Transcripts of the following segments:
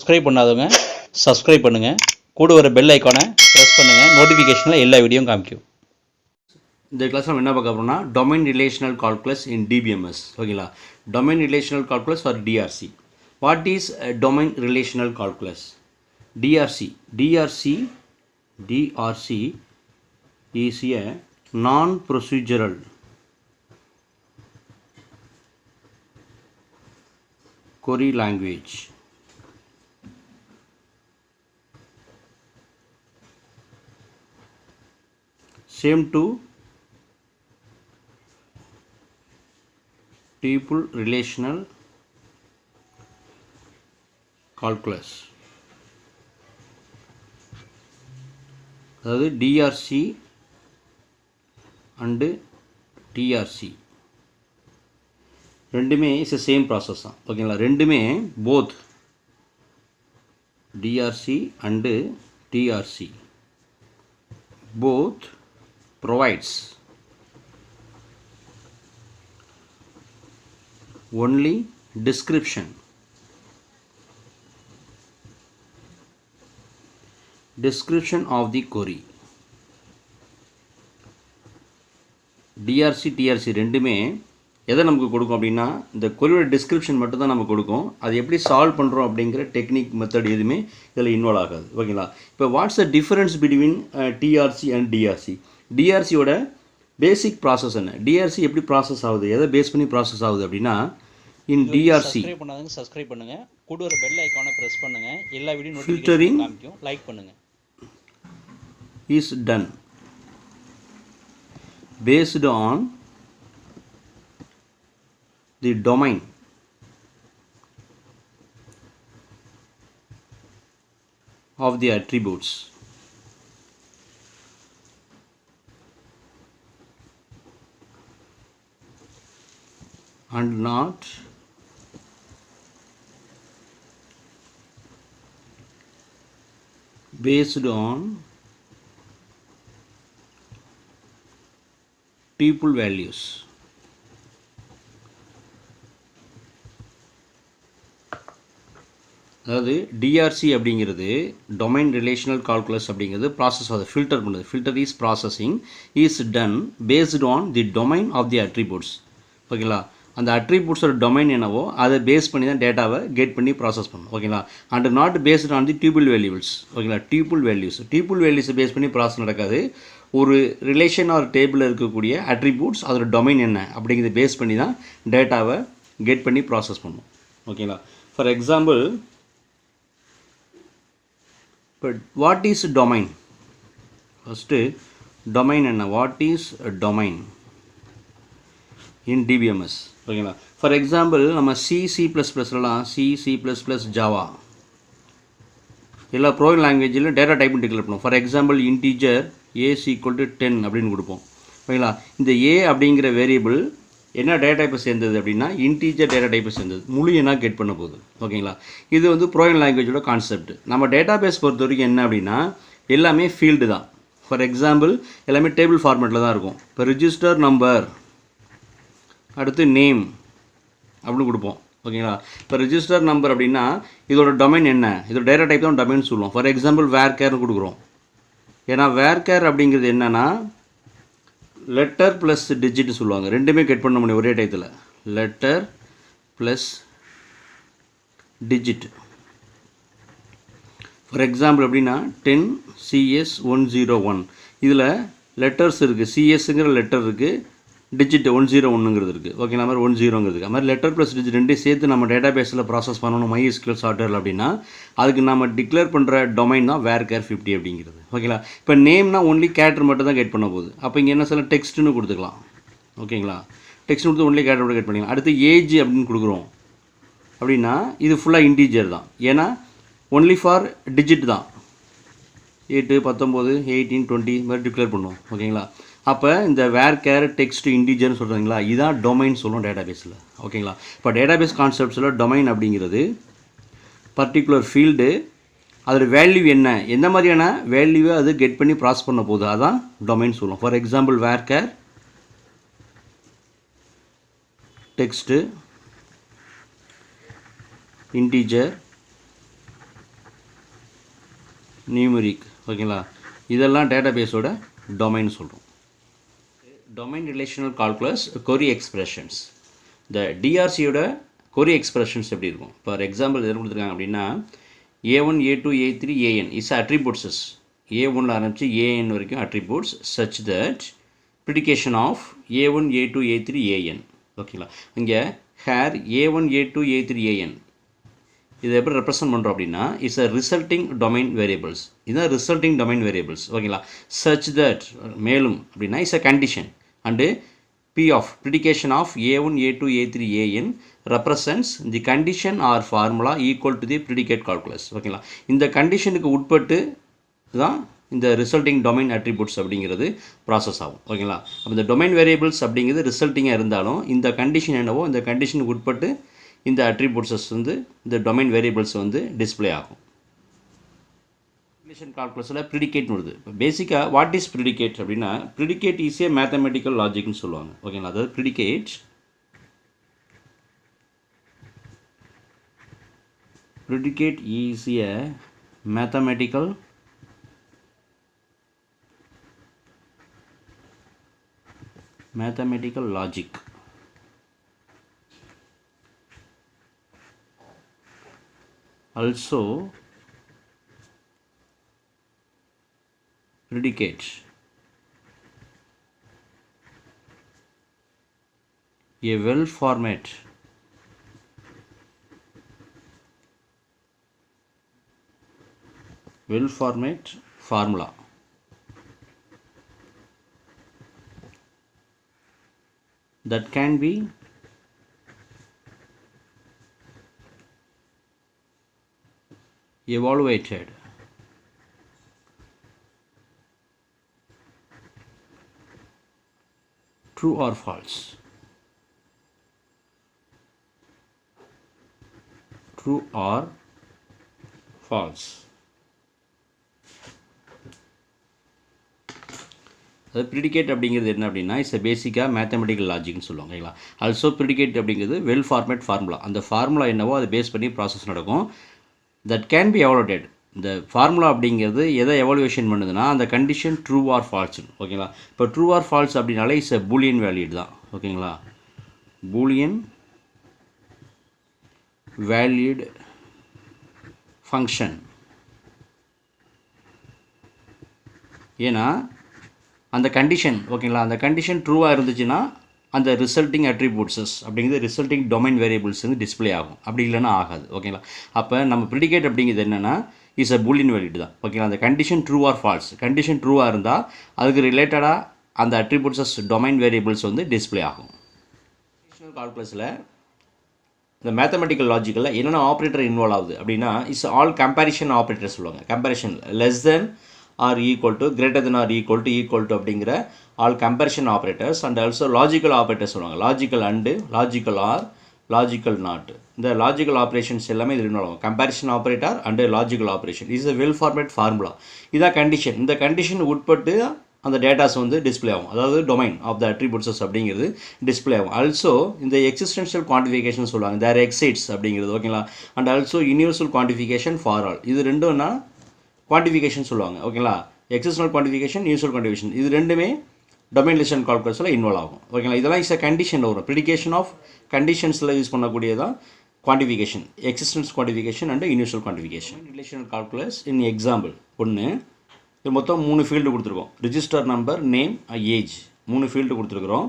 Subscribe பண்ணாதவங்க subscribe பண்ணுங்கள், கூட வர பெல் ஐக்கானை ப்ரெஸ் பண்ணுங்கள், நோட்டிஃபிகேஷனில் எல்லா வீடியோவும் காமிக்கும். இந்த கிளாஸில் நம்ம என்ன பார்க்க போகிறோம்னா domain relational calculus in DBMS. ஓகேங்களா, domain relational calculus or TRC. What is domain relational calculus? TRC is a non-procedural query language. Same to tuple relational calculus. அதாவது டிஆர்சி அண்டு டிஆர்சி ரெண்டுமே இஸ் சேம் ப்ராசஸ் தான். ஓகேங்களா, ரெண்டுமே both TRC and TRC both provides only description of the query. TRC TRC ரெண்டுமே எதை நமக்கு கொடுக்கும் அப்படின்னா இந்த கொரியோட டிஸ்கிரிப்ஷன் மட்டும் தான் நமக்கு கொடுக்கும். அது எப்படி சால்வ் பண்ணுறோம் அப்படிங்கிற டெக்னிக் மெத்தட் எதுவுமே இதில் இன்வால்வ் ஆகாது. ஓகேங்களா, இப்போ what's the difference between TRC and TRC? டிஆர்சியோட பேசிக் ப்ராசஸ் என்ன? டிஆர்சி எப்படி ப்ராசஸ் ஆகுது, எதை பேஸ் பண்ணி ப்ராசஸ் ஆகுது அப்படின்னா இன் டிஆர்சி சப்ஸ்கிரைப் பண்ணுங்க, கூட ஒரு பெல் ஐகானை பிரஸ் பண்ணுங்க, எல்லா வீடியோ ஃபில்டரிங் காமிக்கும், லைக் பண்ணுங்க. Is done based on the domain of the attributes. And not based on tuple values. அதாவது டிஆர்சி அப்படிங்கிறது டொமைன் ரிலேஷனல் கால்குலஸ் அப்படிங்கிறது ப்ராசஸ் ஆகுது, ஃபில்டர் பண்ணுது. Filter is processing is done based on the domain of the attributes. ஓகேங்களா, அந்த அட்ரிபியூட்ஸோட domain என்னவோ அதை base பண்ணி தான் டேட்டாவை கெட் பண்ணி ப்ராசஸ் பண்ணணும். ஓகேங்களா, and not based on the tuple values. ஓகேங்களா, டியூபிள் வேல்யூஸை பேஸ் பண்ணி ப்ராசஸ் நடக்காது. ஒரு ரிலேஷன் ஆர் டேபிளில் இருக்கக்கூடிய அட்ரிபியூட்ஸ் அதோட டொமைன் என்ன அப்படிங்கிறத பேஸ் பண்ணி தான் டேட்டாவை கெட் பண்ணி ப்ராசஸ் பண்ணணும். ஓகேங்களா, ஃபார் எக்ஸாம்பிள் இப்போ what is domain? First domain என்ன? What is domain in DBMS? ஓகேங்களா, ஃபார் எக்ஸாம்பிள் நம்ம சி++லாம் சி++, ஜாவா எல்லா ப்ரோக்ராம் லாங்குவேஜிலும் டேட்டா டைப்னு டிக்ளேர் பண்ணுவோம். ஃபார் எக்ஸாம்பிள் இன்டீஜர் ஏ = 10 அப்படின்னு கொடுப்போம். ஓகேங்களா, இந்த ஏ அப்படிங்கிற வேரியபிள் என்ன டேட்டா டைப்பை சேர்ந்தது அப்படின்னா இன்டீஜர் டேட்டா டைப்பை சேர்ந்தது, முழு என்ன கெட் பண்ண போகுது. ஓகேங்களா, இது வந்து ப்ரோக்ராம் லாங்குவேஜோட கான்செப்ட். நம்ம டேட்டா பேஸ் பொறுத்த வரைக்கும் என்ன அப்படின்னா எல்லாமே ஃபீல்டு தான். ஃபார் எக்ஸாம்பிள் எல்லாமே டேபிள் ஃபார்மேட்டில் தான் இருக்கும். இப்போ ரிஜிஸ்டர் நம்பர் அடுத்து நேம் அப்படின்னு கொடுப்போம். ஓகேங்களா, இப்போ ரிஜிஸ்டர் நம்பர் அப்படின்னா இதோட டொமைன் என்ன, இதோட டேட்டா டைப் தான் டொமைன் சொல்லுவோம். ஃபார் எக்ஸாம்பிள் வேர்கேர்னு கொடுக்குறோம். ஏன்னா வேர்கேர் அப்படிங்கிறது என்னென்னா லெட்டர் ப்ளஸ் டிஜிட் சொல்லுவாங்க, ரெண்டுமே கெட் பண்ண முடியும் ஒரே டயத்தில். Letter plus digit. For example அப்படின்னா 10CS101 இதில் லெட்டர்ஸ் இருக்குது, சிஎஸ்ங்கிற லெட்டர் இருக்குது, டிஜிட் 101ங்கிறது இருக்குது. ஓகேங்களா, மாதிரி 10ங்கிறது அது மாதிரி லெட்டர் ப்ளஸ் டிஜிட் ரெண்டையும் சேர்த்து நம்ம டேட்டா பேஸில் ப்ராசஸ் பண்ணணும் MySQL சாஃப்ட்வேரில் அப்படின்னா அதுக்கு நம்ம டிக்ளேர் பண்ணுற டொமைன் தான் வேர்கேர் 50 அப்படிங்கிறது. ஓகேங்களா, இப்போ நேம்னா ஒன்லி கேரக்டர் மட்டும் தான் கெட் பண்ண போகுது. அப்போ இங்கே என்ன சொல்ல டெக்ஸ்ட்டுன்னு கொடுத்துக்கலாம். ஓகேங்களா, டெக்ஸ்ட் கொடுத்து ஒன்லி கேரக்டர் மட்டும் கெட் பண்ணிக்கலாம். அடுத்து ஏஜ் அப்படின்னு கொடுக்குறோம் அப்படின்னா இது ஃபுல்லாக இன்டீஜர் தான், ஏன்னா ஒன்லி ஃபார் டிஜிட் தான். 8, 19, 18, 20 மாதிரி டிக்ளேர் பண்ணுவோம். ஓகேங்களா, அப்போ இந்த வேர்கேர் டெக்ஸ்ட் இன்டீஜர்னு சொல்கிறீங்களா, இதுதான் டொமைன் சொல்லுவோம் டேட்டா பேஸில். ஓகேங்களா, இப்போ டேட்டா பேஸ் கான்செப்ட்ஸில் டொமைன் அப்படிங்கிறது பர்டிகுலர் ஃபீல்டு, அதோட வேல்யூ என்ன, எந்த மாதிரியான வேல்யூவை அது கெட் பண்ணி ப்ராசஸ் பண்ண போகுது, அதான் டொமைன் சொல்லுவோம். For example varchar text integer numeric. ஓகேங்களா, இதெல்லாம் டேட்டாபேஸோட டொமைன் சொல்கிறோம். Domain relational calculus query expressions. இந்த டிஆர்சியோட கொரி எக்ஸ்பிரஷன்ஸ் எப்படி இருக்கும்? ஃபார் எக்ஸாம்பிள் எது கொடுத்துருக்காங்க அப்படின்னா A1 A2 A3 AN is அட்ரிபியூட்ஸஸ். A1ல் ஆரம்பித்து AN வரைக்கும் attributes such that predication of A1 A2 A3 AN. ஓகேங்களா, இங்கே hair A1 A2 A3 AN இதை எப்படி ரெப்ரசன்ட் பண்ணுறோம் அப்படின்னா it's a resulting domain variables. இதுதான் ரிசல்ட்டிங் டொமைன் வேரியபிள்ஸ். ஓகேங்களா, சச் தட் மேலும் அப்படின்னா it's a condition and P of predication of A1 A2 A3 AN represents the condition or formula equal to the predicate calculus. ஓகேங்களா, இந்த கண்டிஷனுக்கு உட்பட்டு தான் இந்த ரிசல்ட்டிங் டொமைன் அட்ரிபியூட்ஸ் அப்படிங்கிறது ப்ராசஸ் ஆகும். ஓகேங்களா, அப்போ இந்த டொமைன் வேரியபிள்ஸ் அப்படிங்கிறது ரிசல்ட்டிங்காக இருந்தாலும் இந்த கண்டிஷன் என்னவோ இந்த கண்டிஷனுக்கு உட்பட்டு இந்த அட்ரிபியூட்ஸஸ் வந்து இந்த டொமைன் வேரியபிள்ஸ் வந்து டிஸ்பிளே ஆகும். ரிலேஷன் கால்குலஸில் ப்ரிடிகேட்னு வருது. இப்போ பேசிக்காக வாட் இஸ் ப்ரிடிகேட் அப்படின்னா ப்ரிடிகேட் இஸ் ஏ மேத்தமெட்டிக்கல் லாஜிக்னு சொல்லுவாங்க. ஓகேங்களா, அதாவது predicate is a mathematical logic. Also predicate a well-formed formula that can be evaluated true or false. True or false. அது ப்ரிடிகேட் அப்படிங்கிறது என்ன அப்படின்னா இட்ஸ் பேசிக்காக மேத்தமெட்டிக்கல் லாஜிக்னு சொல்லுவாங்க. ஓகேங்களா, ஆல்சோ ப்ரிடிகேட் அப்படிங்கிறது வெல் ஃபார்மேட் ஃபார்முலா. அந்த ஃபார்முலா என்னவோ அதை பேஸ் பண்ணி ப்ராசஸ் நடக்கும். That can be evaluated. இந்த ஃபார்முலா அப்படிங்கிறது எதை எவாலுவேஷன் பண்ணுதுன்னா அந்த கண்டிஷன் ட்ரூ ஆர் ஃபால்ஸ்னு. ஓகேங்களா, இப்போ ட்ரூ ஆர் ஃபால்ஸ் அப்படின்னாலே இட்ஸ் எ பூலியன் வேல்யூட் தான். ஓகேங்களா, பூலியன் வேல்யூட் ஃபங்க்ஷன். ஏன்னா அந்த கண்டிஷன் ஓகேங்களா அந்த கண்டிஷன் ட்ரூவாக இருந்துச்சுன்னா அந்த ரிசல்ட்டிங் அட்ரிபியூட்ஸஸ் அப்படிங்கிறது ரிசல்ட்டிங் டொமைன் வேரியபிள்ஸ் வந்து டிஸ்பிளே ஆகும். அப்படி இல்லைன்னா ஆகாது. ஓகேங்களா, அப்போ நம்ம ப்ரிடிகேட் அப்படிங்கிறது என்னென்னா இஸ் அ பூலியன் வேல்யூட் தான். ஓகேங்களா, அந்த condition true or false. Condition ட்ரூவாக இருந்தால் அதுக்கு ரிலேட்டடாக அந்த அட்ரிபியூட்ஸஸ் டொமைன் வேரியபிள்ஸ் வந்து டிஸ்பிளே ஆகும். கால்குலஸில் இந்த மேத்தமெட்டிக்கல் லாஜிக்கில் என்னென்ன ஆப்ரேட்டர் இன்வால்வ் ஆகுது அப்படின்னா இட்ஸ் ஆல் கம்பேரிஷன் ஆப்ரேட்டர் சொல்லுவாங்க. Comparison less than or equal to greater than or equal to அப்படிங்கிற all comparison operators and also logical operators சொல்லுவாங்க. Logical and logical or logical not. இந்த logical operations எல்லாமே இது involve ஆகும். Comparison operator and logical operation is a well format formula. இதான் condition. இந்த condition உட்பட்டு அந்த டேட்டாஸ் வந்து டிஸ்பிளே ஆகும். அதாவது டொமைன் ஆஃப் த அட்ரிபியூட்ஸஸ் அப்படிங்கிறது டிஸ்பிளே ஆகும். ஆல்சோ இந்த எக்ஸிஸ்டென்ஷியல் குவான்டிஃபிகேஷன் சொல்லுவாங்க. தேர் எக்ஸைட்ஸ் அப்படிங்கிறது. ஓகேங்களா, and also universal quantification for all. இது ரெண்டும்னா குவான்டிஃபிகேஷன் சொல்லுவாங்க. ஓகேங்களா, எக்ஸிஸ்டென்ஷியல் குவான்டிஃபிகேஷன் யூனிவர்சல் குவான்டிஃபிகேஷன் இது ரெண்டுமே டொமைன் ரிலேஷன் கால்குலஸில் இன்வால்வ் ஆகும். ஓகேங்களா, இதெல்லாம் இஸ் அ கண்டிஷன் வரும். ப்ரிடிகேஷன் ஆஃப் கண்டிஷன்ஸில் யூஸ் பண்ணக்கூடியதான் quantification, existence quantification and universal quantification. Relational calculus in example ஒன்று இது மொத்தம் 3 ஃபீல்டு கொடுத்துருக்கோம். Register number, name, age 3 field கொடுத்துருக்குறோம்.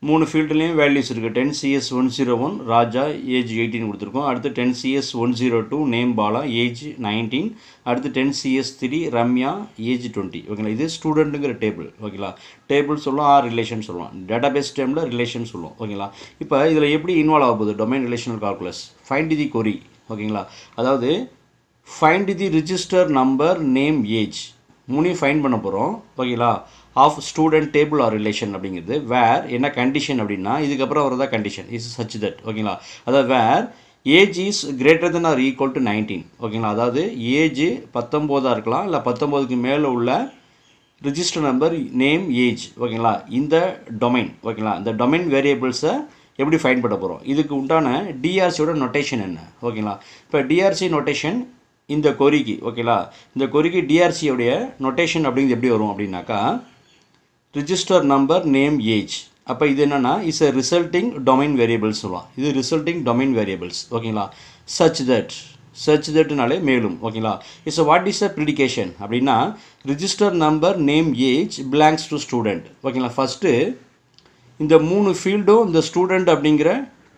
3 ஃபீல்டுலேயும் வேல்யூஸ் இருக்குது. 10CS101 ராஜா, ஏஜ் 18 கொடுத்துருக்கோம். அடுத்து 10CS102 நேம் பாலா, ஏஜ் 19. அடுத்து 10CS3 ரம்யா, ஏஜ் 20. ஓகேங்களா, இது ஸ்டூடெண்ட்டுங்கிற டேபிள். ஓகேங்களா, டேபிள் சொல்லுவோம் ஆர் ரிலேஷன் சொல்லுவோம். டேட்டாபேஸ் டைமில் ரிலேஷன் சொல்லுவோம். ஓகேங்களா, இப்போ இதில் எப்படி இன்வால்வ் ஆக போகுது domain relational calculus? Find the query. ஓகேங்களா, அதாவது find the register number, name, age 3 find பண்ண போகிறோம். ஓகேங்களா, of student table or relation அப்படிங்கிறது வேர் என்ன கண்டிஷன் அப்படின்னா இதுக்கப்புறம் வரதா கண்டிஷன் இஸ் சச் தட். ஓகேங்களா, அதாவது where age is greater than or equal to 19. ஓகேங்களா, அதாவது ஏஜ் 19 இருக்கலாம், இல்லை 19க்கு மேலே உள்ள ரிஜிஸ்டர் நம்பர், நேம், ஏஜ். ஓகேங்களா, இந்த டொமைன். ஓகேங்களா, இந்த டொமைன் வேரியபிள்ஸை எப்படி ஃபைண்ட் பண்ண போகிறோம்? இதுக்கு உண்டான டிஆர்சியோட நொட்டேஷன் என்ன? ஓகேங்களா, இப்போ டிஆர்சி நொட்டேஷன் இந்த கொரிக்கு ஓகேங்களா, இந்த கொரிக்கு டிஆர்சியோடைய நொட்டேஷன் அப்படிங்கிறது எப்படி வரும் அப்படின்னாக்கா ரிஜிஸ்டர் நம்பர் நேம் ஏஜ். அப்போ இது என்னென்னா is a resulting domain variables சொல்லலாம். இது ரிசல்ட்டிங் டொமைன் வேரியபிள்ஸ் ஓகேங்களா. சர்ச் தட்னாலே மேலும் ஓகேங்களா. இஸ் வாட் இஸ் அ ப்ரிடிகேஷன் அப்படின்னா register number name age belongs to student ஓகேங்களா. ஃபஸ்ட்டு இந்த 3 ஃபீல்டும் இந்த ஸ்டூடெண்ட் அப்படிங்கிற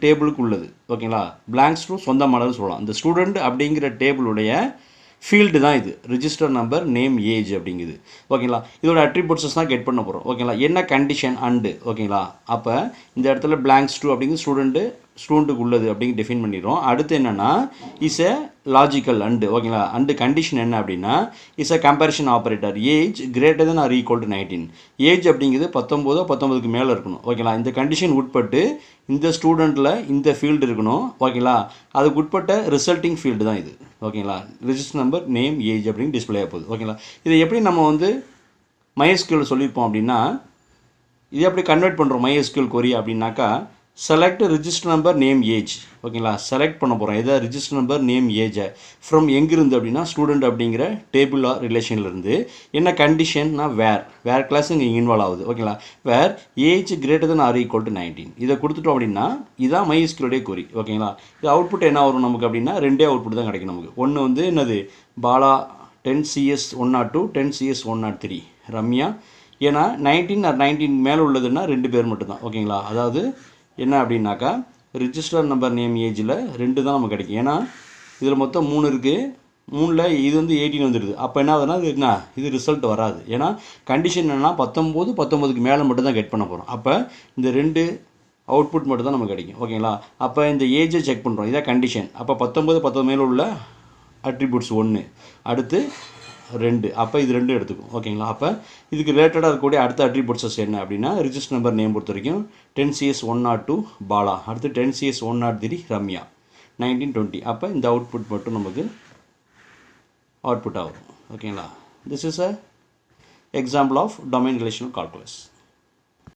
டேபிளுக்கு உள்ளது ஓகேங்களா. பிளாங்க்ஸ் டு சொந்தமானது சொல்லலாம். இந்த ஸ்டூடெண்ட் அப்படிங்கிற டேபிளுடைய ஃபீல்டு தான் இது ரிஜிஸ்டர் நம்பர் நேம் ஏஜ் அப்படிங்குது ஓகேங்களா. இதோட அட்ரிபியூட்ஸஸ் தான் கெட் பண்ண போகிறோம் ஓகேங்களா. என்ன கண்டிஷன் அண்டு ஓகேங்களா. அப்போ இந்த இடத்துல பிளாங்க்ஸ் டூ அப்படிங்கிறது ஸ்டூடெண்ட்டுக்கு உள்ளது அப்படிங்க டிஃபைன் பண்ணிடுறோம். அடுத்து என்னென்னா இஸ் எ லாஜிக்கல் அண்டு ஓகேங்களா. அண்டு கண்டிஷன் என்ன அப்படின்னா is a comparison operator age greater than or equal to 19. Age அப்படிங்கிறது 19க்கு மேலே இருக்கணும் ஓகேங்களா. இந்த கண்டிஷன் உட்பட்டு இந்த ஸ்டூடெண்ட்டில் இந்த ஃபீல்டு இருக்கணும் ஓகேங்களா. அதுக்கு உட்பட்ட ரிசல்ட்டிங் ஃபீல்டு தான் இது ஓகேங்களா. ரிஜிஸ்டர் நம்பர் நேம் ஏஜ் அப்படின்னு டிஸ்பிளே ஆக போகுது ஓகேங்களா. இதை எப்படி நம்ம வந்து MySQL சொல்லியிருப்போம் அப்படின்னா இதை எப்படி கன்வெர்ட் பண்ணுறோம் MySQL கொரி அப்படின்னாக்கா select register number name age ஓகேங்களா. செலக்ட் பண்ண போகிறோம் எதை ரிஜிஸ்டர் நம்பர் நேம் ஏஜை ஃப்ரம் எங்கிருந்து அப்படின்னா ஸ்டூடெண்ட் அப்படிங்கிற டேபிள் ஆர் ரிலேஷன்லேருந்து. என்ன கண்டிஷன்னா வேர் கிளாஸ் இங்கே இன்வால்வ் ஆகுது ஓகேங்களா. Where age greater than or equal to 19 இதை கொடுத்துட்டோம் அப்படின்னா இதுதான் MySQL கொரி ஓகேங்களா. இது அவுட்புட் என்ன வரும் நமக்கு அப்படின்னா 2 அவுட்புட் தான் கிடைக்கும் நமக்கு. ஒன்று வந்து என்னது பாலா 10CS102 10CS103 ரம்யா. ஏன்னா 19 ஆர் 19 மேலே உள்ளதுன்னா 2 பேர் மட்டும்தான் ஓகேங்களா. அதாவது என்ன அப்படின்னாக்கா ரிஜிஸ்டர் நம்பர் நேம் ஏஜில் 2 தான் நமக்கு கிடைக்கும். ஏன்னா இதில் மொத்தம் 3 இருக்குது. 3ல் இது வந்து 18 வந்துடுது. அப்போ என்ன ஆகுதுன்னா இது ரிசல்ட் வராது. ஏன்னா கண்டிஷன் என்னென்னா 19க்கு மேலே மட்டும் தான் கெட் பண்ண போகிறோம். அப்போ இந்த 2 அவுட்புட் மட்டும் தான் நமக்கு கிடைக்கும் ஓகேங்களா. அப்போ இந்த ஏஜை செக் பண்ணுறோம் இதான் கண்டிஷன். அப்போ 19 மேலே உள்ள அட்ரிபியூட்ஸ் 1 அடுத்து 2 அப்போ இது 2 எடுத்துக்கும் ஓகேங்களா. அப்போ இதுக்கு ரிலேட்டடாக இருக்கக்கூடிய அடுத்த அட்ரிபியூட்ஸஸ் என்ன அப்படின்னா ரிஜிஸ்டர் நம்பர் நேம் பொறுத்த வரைக்கும் 10CS102 பாலா அடுத்து 10CS103 ரம்யா 1920. அப்போ இந்த அவுட்புட் மட்டும் நமக்கு அவுட்புட் ஆகும் ஓகேங்களா. This is a example of domain relational calculus.